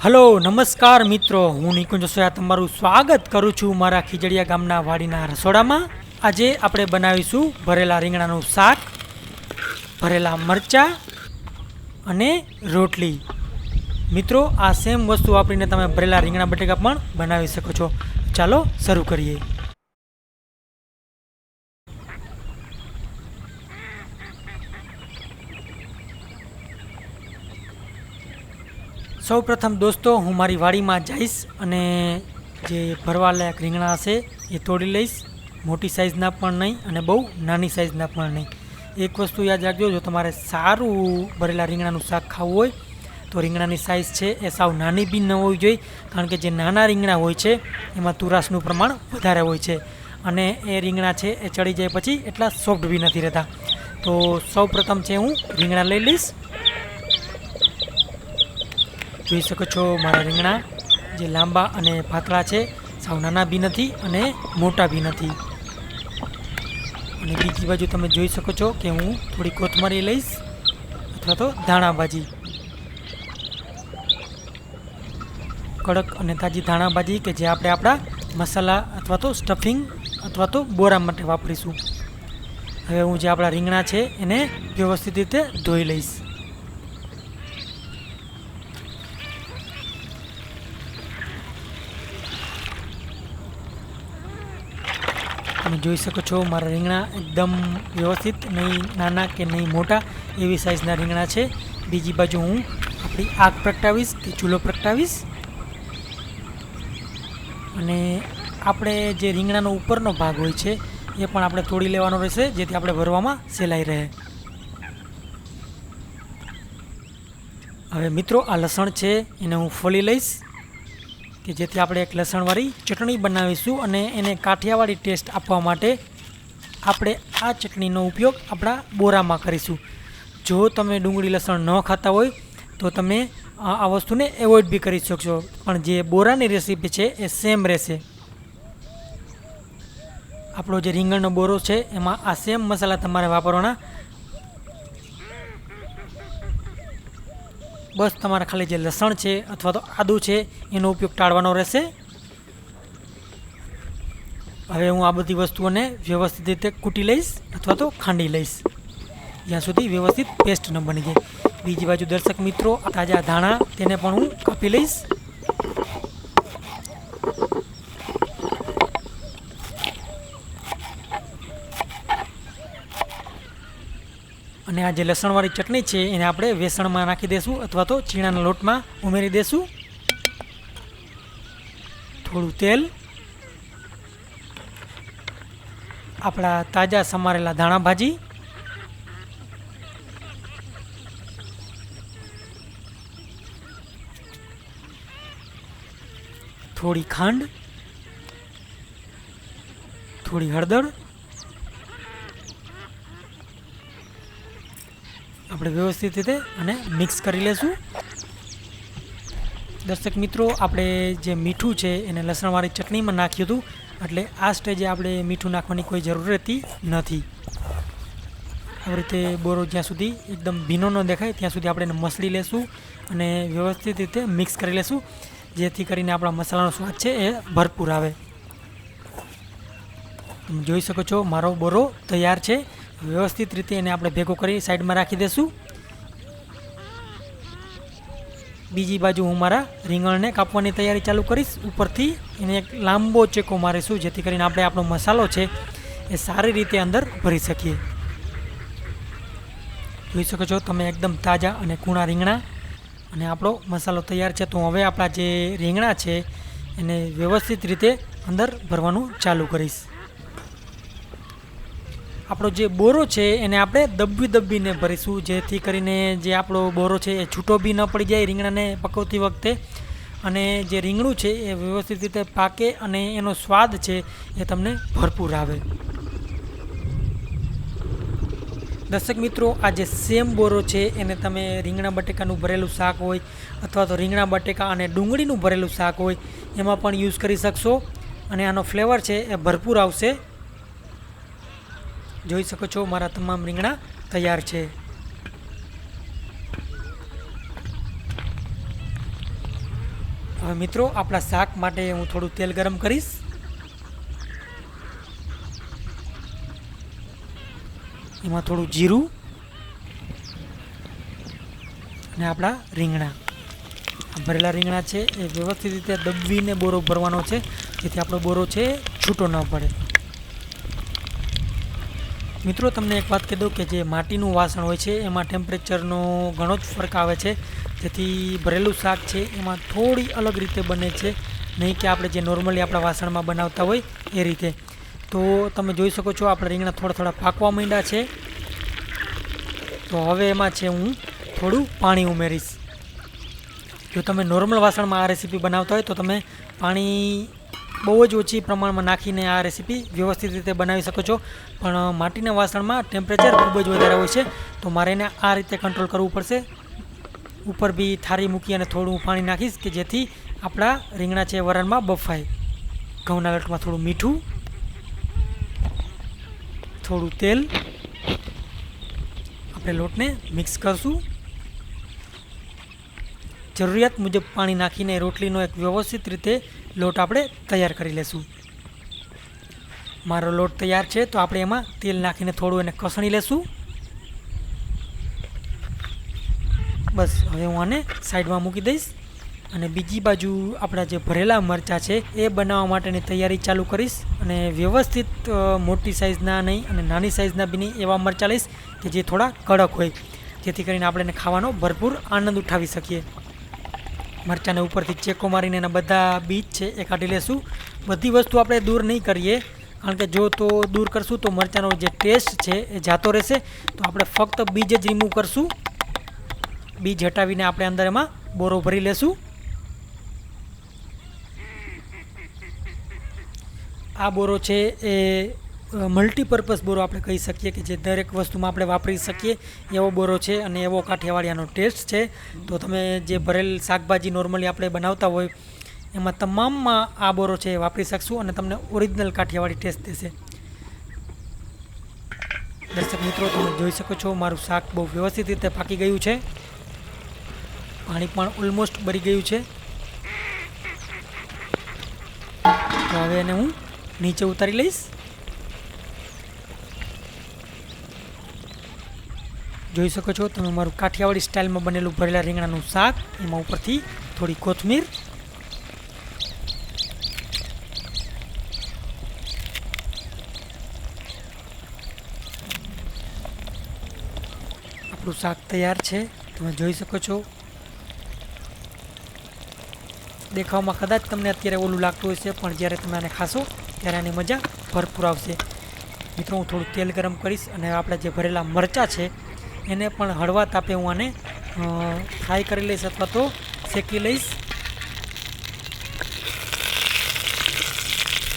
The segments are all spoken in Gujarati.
હલો નમસ્કાર મિત્રો, હું નિકુંજ તમારું સ્વાગત કરું છું મારા ખીજડીયા ગામના વાડીના રસોડામાં. આજે આપણે બનાવીશું ભરેલા રીંગણાનું શાક, ભરેલા મરચાં અને રોટલી. મિત્રો, આ સેમ વસ્તુ વાપરીને તમે ભરેલા રીંગણા બટેકા પણ બનાવી શકો છો. ચાલો શરૂ કરીએ. સૌ પ્રથમ દોસ્તો, હું મારી વાડીમાં જઈશ અને જે ભરવાલાયક રીંગણા હશે એ તોડી લઈશ. મોટી સાઇઝના પણ નહીં અને બહુ નાની સાઇઝના પણ નહીં. એક વસ્તુ યાદ રાખજો, જો તમારે સારું ભરેલા રીંગણાનું શાક ખાવું હોય તો રીંગણાની સાઇઝ છે એ સાવ નાની બી ન હોવી જોઈએ, કારણ કે જે નાના રીંગણા હોય છે એમાં તુરાસનું પ્રમાણ વધારે હોય છે અને એ રીંગણા છે એ ચડી જાય પછી એટલા સોફ્ટ બી નથી રહેતા. તો સૌ પ્રથમ છે હું રીંગણા લઈ લઈશ. જોઈ શકો છો મારા રીંગણા જે લાંબા અને પાતળા છે, સાવ નાના બી નથી અને મોટા બી નથી. અને બીજી બાજુ તમે જોઈ શકો છો કે હું થોડી કોથમરી લઈશ અથવા તો ધાણાભાજી, કડક અને તાજી ધાણાભાજી કે જે આપણે આપણા મસાલા અથવા તો સ્ટફિંગ અથવા તો બોરા માટે વાપરીશું. હવે હું જે આપણા રીંગણા છે એને વ્યવસ્થિત રીતે ધોઈ લઈશ. તમે જોઈ શકો છો મારા રીંગણા એકદમ વ્યવસ્થિત, નહીં નાના કે નહીં મોટા, એવી સાઇઝના રીંગણા છે. બીજી બાજુ હું આપણી આગ પ્રગટાવીશ કે ચૂલો પ્રગટાવીશ અને આપણે જે રીંગણાનો ઉપરનો ભાગ હોય છે એ પણ આપણે તોડી લેવાનો રહેશે, જેથી આપણે ભરવામાં સહેલાઈ રહે. હવે મિત્રો, આ લસણ છે એને હું ફોલી લઈશ કે જેથી આપણે એક લસણવાળી ચટણી બનાવીશું અને એને કાઠિયાવાડી ટેસ્ટ આપવા માટે આપણે આ ચટણીનો ઉપયોગ આપણા બોરામાં કરીશું. જો તમે ડુંગળી લસણ ન ખાતા હોય તો તમે આ વસ્તુને એવોઇડ બી કરી શકશો, પણ જે બોરાની રેસીપી છે એ સેમ રહેશે. આપણો જે રીંગણનો બોરો છે એમાં આ સેમ મસાલા તમારે વાપરવાના. બસ તમારે ખાલી જે લસણ છે અથવા તો આદું છે એનો ઉપયોગ ટાળવાનો રહેશે. હવે હું આ બધી વસ્તુઓને વ્યવસ્થિત રીતે કૂટી લઈશ અથવા તો ખાંડી લઈશ, જ્યાં સુધી વ્યવસ્થિત પેસ્ટ ન બની જાય. બીજી બાજુ દર્શક મિત્રો, તાજા ધાણા તેને પણ હું કાપી લઈશ. અને આ જે લસણવાળી ચટણી છે એને આપણે વેસણમાં નાખી દઈશું અથવા તો ચીણાના લોટમાં ઉમેરી દઈશું. થોડું તેલ, આપણા તાજા સમારેલા ધાણાભાજી, થોડી ખાંડ, થોડી હળદર, આપણે વ્યવસ્થિત રીતે અને મિક્સ કરી લેશું. દર્શક મિત્રો, આપણે જે મીઠું છે એને લસણવાળી ચટણીમાં નાખ્યું હતું, એટલે આ સ્ટેજે આપણે મીઠું નાખવાની કોઈ જરૂર રહેતી નથી. આવી રીતે બોરો જ્યાં સુધી એકદમ ભીનો ન દેખાય ત્યાં સુધી આપણે એને મસળી લેશું અને વ્યવસ્થિત રીતે મિક્સ કરી લેશું, જેથી કરીને આપણા મસાલાનો સ્વાદ છે એ ભરપૂર આવે. તમે જોઈ શકો છો મારો બોરો તૈયાર છે. વ્યવસ્થિત રીતે એને આપણે ભેગો કરી સાઈડમાં રાખી દઈશું. બીજી બાજુ હું મારા રીંગણને કાપવાની તૈયારી ચાલુ કરીશ. ઉપરથી એને એક લાંબો ચેકો મારીશું, જેથી કરીને આપણે આપણો મસાલો છે એ સારી રીતે અંદર ભરી શકીએ. જોઈ શકો છો તમે એકદમ તાજા અને કૂણા રીંગણા, અને આપણો મસાલો તૈયાર છે. તો હવે આપણા જે રીંગણા છે એને વ્યવસ્થિત રીતે અંદર ભરવાનું ચાલુ કરીશ. આપણો જે બોરો છે એને આપણે દબીને ભરીશું, જેથી કરીને જે આપણો બોરો છે એ છૂટો બી ન પડી જાય રીંગણાને પકવતી વખતે, અને જે રીંગણું છે એ વ્યવસ્થિત રીતે પાકે અને એનો સ્વાદ છે એ તમને ભરપૂર આવે. દર્શક મિત્રો, આ જે સેમ બોરો છે એને તમે રીંગણા બટેકાનું ભરેલું શાક હોય અથવા તો રીંગણા બટેકા અને ડુંગળીનું ભરેલું શાક હોય એમાં પણ યુઝ કરી શકશો અને આનો ફ્લેવર છે એ ભરપૂર આવશે. જોઈ શકો છો મારા તમામ રીંગણા તૈયાર છે. હવે મિત્રો આપણા શાક માટે હું થોડું તેલ ગરમ કરીશ. એમાં થોડું જીરું અને આપણા રીંગણા, ભરેલા રીંગણા છે એ વ્યવસ્થિત રીતે દબવીને બોરો ભરવાનો છે, જેથી આપણો બોરો છે છૂટો ન પડે. મિત્રો તમને એક વાત કહી દઉં કે જે માટીનું વાસણ હોય છે એમાં ટેમ્પરેચરનો ઘણો જ ફરક આવે છે, જેથી ભરેલું શાક છે એમાં થોડી અલગ રીતે બને છે, નહીં કે આપણે જે નોર્મલી આપણા વાસણમાં બનાવતા હોય એ રીતે. તો તમે જોઈ શકો છો આપણા રીંગણા થોડા થોડા પાકવા માંડ્યા છે. તો હવે એમાં છે હું થોડું પાણી ઉમેરીશ. જો તમે નોર્મલ વાસણમાં આ રેસીપી બનાવતા હોય તો તમે પાણી બહુ જ ઓછી પ્રમાણમાં નાખીને આ રેસીપી વ્યવસ્થિત રીતે બનાવી શકો છો, પણ માટીના વાસણમાં ટેમ્પરેચર ખૂબ જ વધારે હોય છે, તો મારે એને આ રીતે કંટ્રોલ કરવું પડશે. ઉપર બી થાળી મૂકી અને થોડું પાણી નાખીશ કે જેથી આપણા રીંગણા છે વરણમાં બફાય. ઘઉંના લોટમાં થોડું મીઠું, થોડું તેલ, આપણે લોટને મિક્સ કરશું. જરૂરિયાત મુજબ પાણી નાખીને રોટલીનો એક વ્યવસ્થિત રીતે લોટ આપણે તૈયાર કરી લેશું. મારો લોટ તૈયાર છે, તો આપણે એમાં તેલ નાખીને થોડું એને કસણી લેશું. બસ હવે હું આને સાઈડમાં મૂકી દઈશ અને બીજી બાજુ આપણા જે ભરેલા મરચાં છે એ બનાવવા માટેની તૈયારી ચાલુ કરીશ. અને વ્યવસ્થિત મોટી સાઇઝના નહીં અને નાની સાઇઝના બી નહીં એવા મરચાં લઈશ કે જે થોડા કડક હોય, જેથી કરીને આપણે એને ખાવાનો ભરપૂર આનંદ ઉઠાવી શકીએ. મરચાંને ઉપરથી ચેકો મારીને એના બધા બીજ છે એ કાઢી લેશું. બધી વસ્તુ આપણે દૂર નહીં કરીએ, કારણ કે જો તો દૂર કરશું તો મરચાંનો જે ટેસ્ટ છે એ જાતો રહેશે. તો આપણે ફક્ત બીજ જ રિમૂવ કરશું. બીજ હટાવીને આપણે અંદર એમાં બોરો ભરી લેશું. આ બોરો છે એ મલ્ટીપર્પઝ બોરો આપણે કહી શકીએ કે જે દરેક વસ્તુમાં આપણે વાપરી શકીએ એવો બોરો છે અને એવો કાઠિયાવાડીનો ટેસ્ટ છે. તો તમે જે ભરેલ શાકભાજી નોર્મલી આપણે બનાવતા હોય એમાં તમામમાં આ બોરો છે એ વાપરી શકશું અને તમને ઓરિજિનલ કાઠિયાવાડી ટેસ્ટ દેશે. દર્શક મિત્રો તમે જોઈ શકો છો મારું શાક બહુ વ્યવસ્થિત રીતે પાકી ગયું છે. પાણી પણ ઓલમોસ્ટ બળી ગયું છે. તો હવે એને હું નીચે ઉતારી લઈશ. જોઈ શકો છો તમે મારું કાઠિયાવાડી સ્ટાઇલમાં બનેલું ભરેલા રીંગણાનું શાક, એમાં ઉપરથી થોડી કોથમીર, આપણું શાક તૈયાર છે. તમે જોઈ શકો છો. દેખાવમાં કદાચ તમને અત્યારે ઓલું લાગતું હશે, પણ જ્યારે તમે આને ખાશો ત્યારે આની મજા ભરપૂર આવશે. મિત્રો હું થોડું તેલ ગરમ કરીશ અને આપણે જે ભરેલા મરચાં છે એને પણ હળવા તાપે હું આને ફ્રાય કરી લઈશ અથવા તો શેકી લઈશ.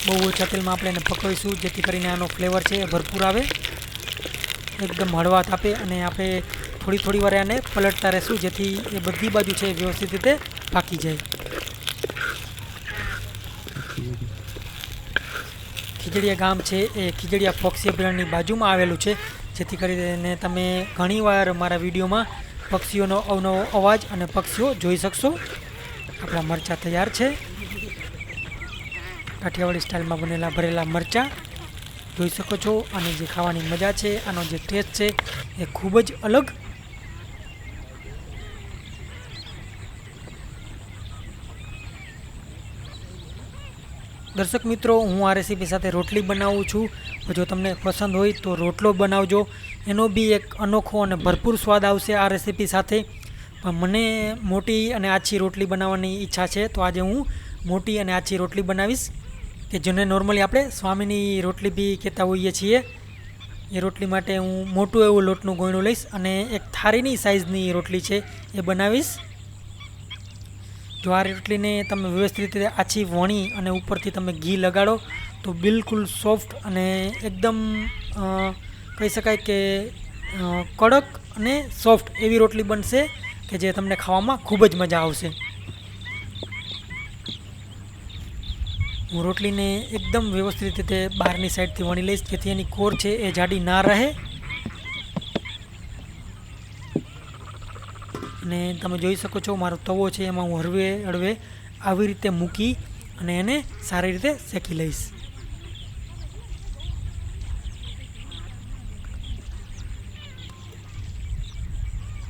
બહુ ઓછા તેલમાં આપણે એને પકવીશું, જેથી કરીને આનો ફ્લેવર છે એ ભરપૂર આવે. એકદમ હળવા તાપે અને આપણે થોડી થોડી વાર આને પલટતા રહેશું, જેથી એ બધી બાજુ છે એ વ્યવસ્થિત રીતે પાકી જાય. ખીજડીયા ગામ છે એ ખીજડીયા પક્ષી અભયારણ્યની બાજુમાં આવેલું છે, જેથી કરીને તમે ઘણીવાર મારા વિડીયોમાં પક્ષીઓનો અવનવો અવાજ અને પક્ષીઓ જોઈ શકશો. આપણા મરચાં તૈયાર છે. કાઠિયાવાડી સ્ટાઇલમાં બનેલા ભરેલા મરચાં જોઈ શકો છો. અને જે ખાવાની મજા છે, આનો જે ટેસ્ટ છે એ ખૂબ જ અલગ. દર્શક મિત્રો હું આ રેસીપી સાથે રોટલી બનાવું છું. જો તમને પસંદ હોય તો રોટલો બનાવજો, એનો બી એક અનોખો અને ભરપૂર સ્વાદ આવશે આ રેસીપી સાથે. પણ મને મોટી અને આછી રોટલી બનાવવાની ઈચ્છા છે, તો આજે હું મોટી અને આછી રોટલી બનાવીશ, કે જેને નોર્મલી આપણે સ્વામીની રોટલી બી કહેતા હોઈએ છીએ. એ રોટલી માટે હું મોટું એવું લોટનું ગોયણું લઈશ અને એક થાળીની સાઇઝની રોટલી છે એ બનાવીશ. જો આ રોટલીને તમે વ્યવસ્થિત રીતે આછી વણી અને ઉપરથી તમે ઘી લગાડો તો બિલકુલ સોફ્ટ અને એકદમ કહી શકાય કે કડક અને સોફ્ટ એવી રોટલી બનશે કે જે તમને ખાવામાં ખૂબ જ મજા આવશે. હું રોટલીને એકદમ વ્યવસ્થિત રીતે બહારની સાઈડથી વણી લઈશ, જેથી એની કોર છે એ જાડી ના રહે. અને તમે જોઈ શકો છો મારો તવો છે એમાં હું હળવે આવી રીતે મૂકી અને એને સારી રીતે શેકી લઈશ.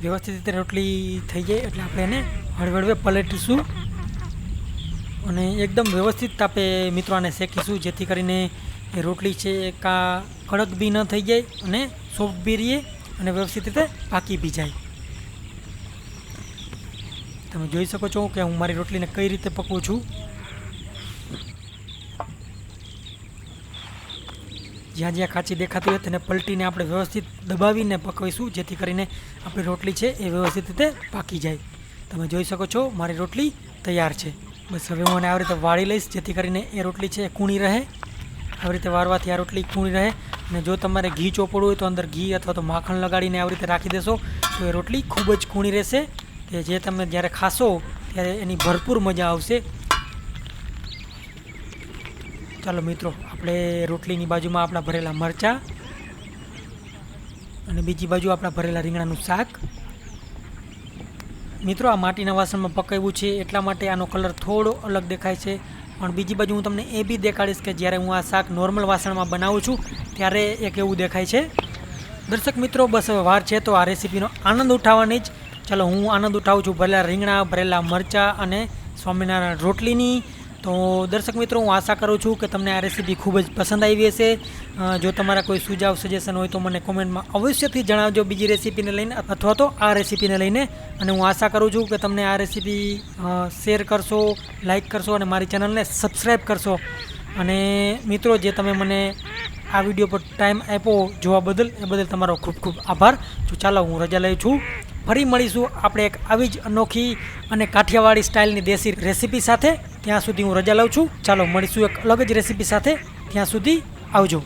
વ્યવસ્થિત રીતે રોટલી થઈ જાય એટલે આપણે એને હળવે પલટીશું અને એકદમ વ્યવસ્થિત તાપે મિત્રો આને શેકીશું, જેથી કરીને એ રોટલી છે એ કડક બી ન થઈ જાય અને સોફ્ટ બી રહીએ અને વ્યવસ્થિત રીતે પાકી બી જાય. તમે જોઈ શકો છો કે હું મારી રોટલીને કઈ રીતે પકવું છું. જ્યાં જ્યાં કાચી દેખાતી હોય તેને પલટીને આપણે વ્યવસ્થિત દબાવીને પકવીશું, જેથી કરીને આપણી રોટલી છે એ વ્યવસ્થિત રીતે પાકી જાય. તમે જોઈ શકો છો મારી રોટલી તૈયાર છે. બસ હવે હું આને આવી રીતે વાળી લઈશ, જેથી કરીને એ રોટલી છે એ કૂણી રહે. આવી રીતે વાળવાથી આ રોટલી કૂણી રહે. અને જો તમારે ઘી ચોપડવું હોય તો અંદર ઘી અથવા તો માખણ લગાડીને આવી રીતે રાખી દેશો તો એ રોટલી ખૂબ જ કૂણી રહેશે, કે જે તમે જ્યારે ખાશો ત્યારે એની ભરપૂર મજા આવશે. ચાલો મિત્રો, આપણે રોટલીની બાજુમાં આપણા ભરેલા મરચાં અને બીજી બાજુ આપણા ભરેલા રીંગણાનું શાક. મિત્રો આ માટીના વાસણમાં પકાવ્યું છે એટલા માટે આનો કલર થોડો અલગ દેખાય છે, પણ બીજી બાજુ હું તમને એ બી દેખાડીશ કે જ્યારે હું આ શાક નોર્મલ વાસણમાં બનાવું છું ત્યારે એક એવું દેખાય છે. દર્શક મિત્રો, બસ હવે વાર છે તો આ રેસીપીનો આનંદ ઉઠાવવાની જ. ચાલો હું આનંદ ઉઠાવું છું ભરેલા રીંગણા, ભરેલા મરચાં અને સ્વામિનારાયણ રોટલીની. તો દર્શક મિત્રો, હું આશા કરું છું કે તમને આ રેસીપી ખૂબ જ પસંદ આવી હશે. જો તમારા કોઈ સુઝાવ સજેશન હોય તો મને કોમેન્ટમાં અવશ્યથી જણાવજો, બીજી રેસીપીને લઈને અથવા તો આ રેસીપીને લઈને. અને હું આશા કરું છું કે તમને આ રેસીપી શેર કરશો, લાઈક કરશો અને મારી ચેનલને સબસ્ક્રાઈબ કરશો. અને મિત્રો, જે તમે મને આ વિડીયો પર ટાઈમ આપ્યો જોવા બદલ એ બદલ તમારો ખૂબ ખૂબ આભાર. તો ચાલો હું રજા લઉં છું. ફરી મળીશું આપણે એક આવી જ અનોખી અને કાઠિયાવાડી સ્ટાઇલની દેશી રેસીપી સાથે. ત્યાં સુધી હું રજા લઉં છું. ચાલો મળીશું એક અલગ જ રેસીપી સાથે. ત્યાં સુધી આવજો.